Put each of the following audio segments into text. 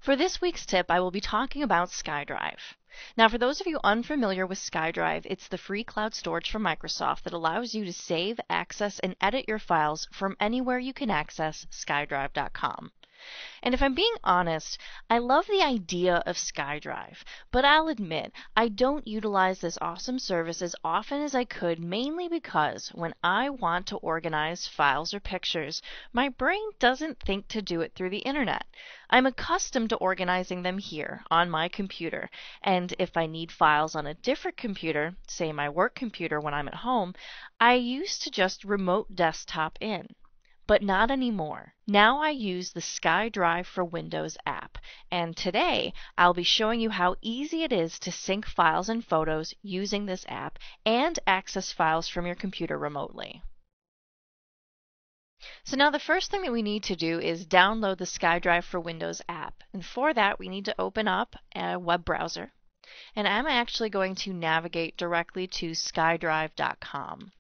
For this week's tip, I will be talking about SkyDrive. Now, for those of you unfamiliar with SkyDrive, it's the free cloud storage from Microsoft that allows you to save, access, and edit your files from anywhere you can access skydrive.com. And if I'm being honest, I love the idea of SkyDrive, but I'll admit I don't utilize this awesome service as often as I could, mainly because when I want to organize files or pictures, my brain doesn't think to do it through the internet. I'm accustomed to organizing them here on my computer, and if I need files on a different computer, say my work computer when I'm at home, I used to just remote desktop in. But not anymore. Now I use the SkyDrive for Windows app, and today I'll be showing you how easy it is to sync files and photos using this app and access files from your computer remotely. So now the first thing that we need to do is download the SkyDrive for Windows app, and for that we need to open up a web browser, and I'm actually going to navigate directly to skydrive.com.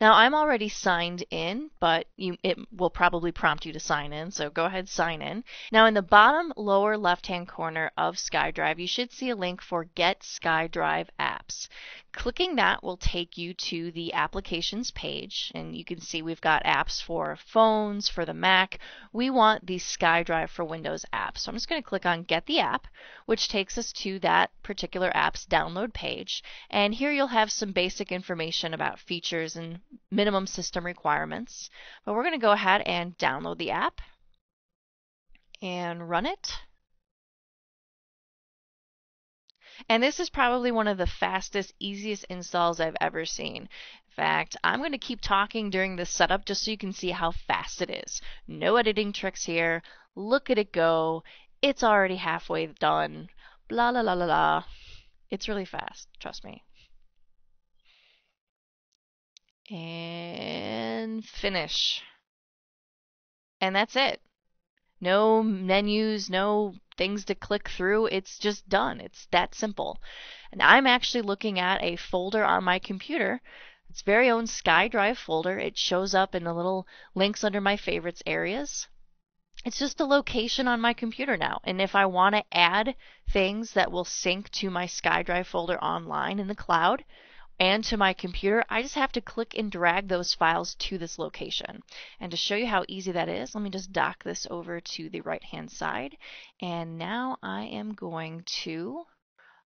Now I'm already signed in, but it will probably prompt you to sign in, so go ahead, sign in. Now in the bottom lower left-hand corner of SkyDrive, you should see a link for Get SkyDrive Apps. Clicking that will take you to the applications page, and you can see we've got apps for phones, for the Mac. We want the SkyDrive for Windows app. So I'm just going to click on Get the App, which takes us to that particular app's download page. And here you'll have some basic information about features and minimum system requirements. But we're going to go ahead and download the app and run it. And this is probably one of the fastest, easiest installs I've ever seen. In fact, I'm going to keep talking during this setup just so you can see how fast it is. No editing tricks here. Look at it go. It's already halfway done. Blah, la, la, la, la. It's really fast. Trust me. And finish. And that's it. No menus, no things to click through. It's just done. It's that simple. And I'm actually looking at a folder on my computer. It's very own SkyDrive folder. It shows up in the little links under my favorites areas. It's just a location on my computer now. And if I want to add things that will sync to my SkyDrive folder online in the cloud and to my computer, I just have to click and drag those files to this location. And to show you how easy that is, let me just dock this over to the right-hand side. And now I am going to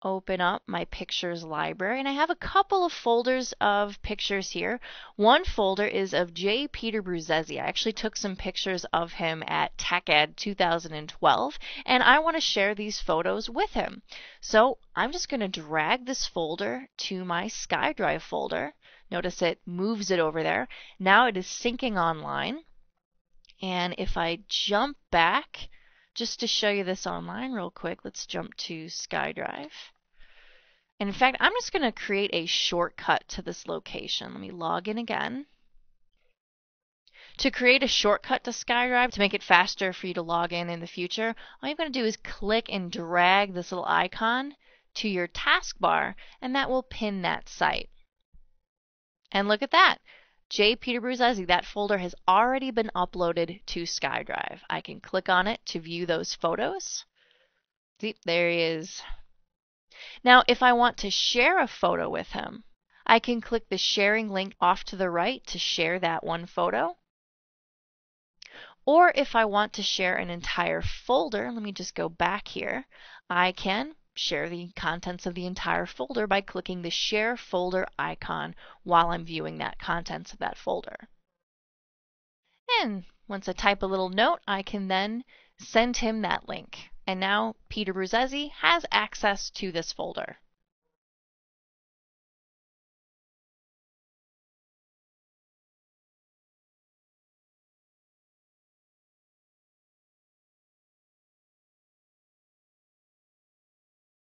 open up my pictures library, and I have a couple of folders of pictures here. One folder is of J. Peter Bruzzese. I actually took some pictures of him at TechEd 2012, and I want to share these photos with him. So I'm just going to drag this folder to my SkyDrive folder. Notice it moves it over there. Now it is syncing online, and if I jump back, just to show you this online real quick, let's jump to SkyDrive. And in fact, I'm just going to create a shortcut to this location. Let me log in again. To create a shortcut to SkyDrive, to make it faster for you to log in the future, all you're going to do is click and drag this little icon to your taskbar, and that will pin that site. And look at that. J. Peter Bruzzese, that folder has already been uploaded to SkyDrive. I can click on it to view those photos. See, there he is. Now, if I want to share a photo with him, I can click the sharing link off to the right to share that one photo. Or if I want to share an entire folder, let me just go back here, I can share the contents of the entire folder by clicking the Share Folder icon while I'm viewing that contents of that folder. And once I type a little note, I can then send him that link. And now Peter Bruzzese has access to this folder.